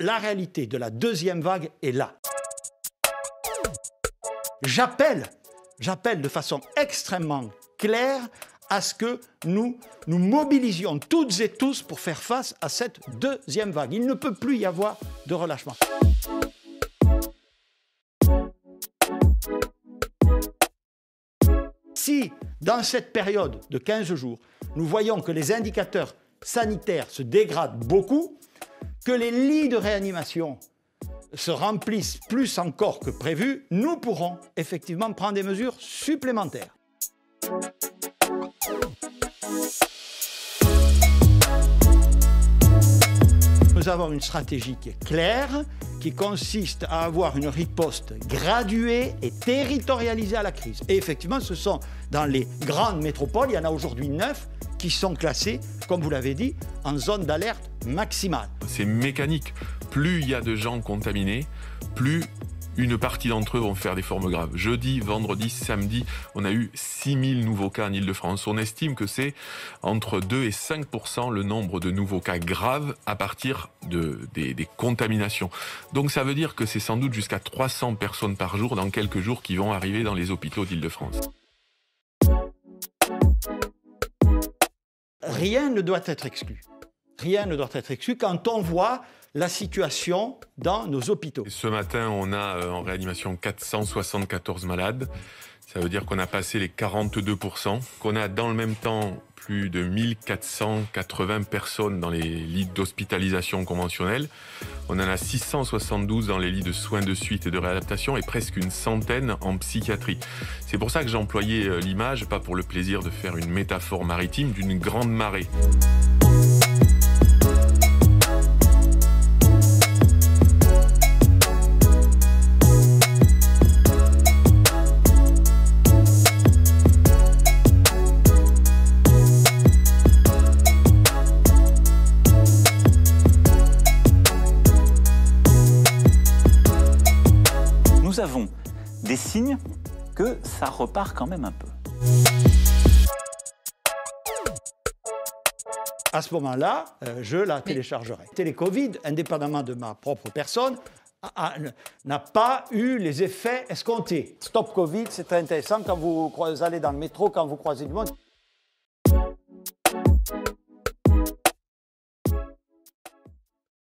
la réalité de la deuxième vague est là. J'appelle de façon extrêmement claire à ce que nous nous mobilisions toutes et tous pour faire face à cette deuxième vague. Il ne peut plus y avoir de relâchement. Si, dans cette période de 15 jours, nous voyons que les indicateurs sanitaires se dégradent beaucoup, que les lits de réanimation se remplissent plus encore que prévu, nous pourrons effectivement prendre des mesures supplémentaires. Nous avons une stratégie qui est claire, qui consiste à avoir une riposte graduée et territorialisée à la crise. Et effectivement, ce sont dans les grandes métropoles, il y en a aujourd'hui 9, qui sont classées, comme vous l'avez dit, en zone d'alerte maximale. C'est mécanique. Plus il y a de gens contaminés, plus une partie d'entre eux vont faire des formes graves. Jeudi, vendredi, samedi, on a eu 6000 nouveaux cas en Île-de-France. On estime que c'est entre 2 et 5% le nombre de nouveaux cas graves à partir des contaminations. Donc ça veut dire que c'est sans doute jusqu'à 300 personnes par jour dans quelques jours qui vont arriver dans les hôpitaux d'Île-de-France. Rien ne doit être exclu. Rien ne doit être exclu quand on voit la situation dans nos hôpitaux. Ce matin, on a en réanimation 474 malades. Ça veut dire qu'on a passé les 42%, qu'on a dans le même temps plus de 1480 personnes dans les lits d'hospitalisation conventionnels. On en a 672 dans les lits de soins de suite et de réadaptation et presque une centaine en psychiatrie. C'est pour ça que j'ai employé l'image, pas pour le plaisir de faire une métaphore maritime, d'une grande marée. Nous avons des signes que ça repart quand même un peu. À ce moment-là, je la téléchargerai. Télécovid, indépendamment de ma propre personne, n'a pas eu les effets escomptés. Stop Covid, c'est très intéressant quand vous allez dans le métro, quand vous croisez du monde.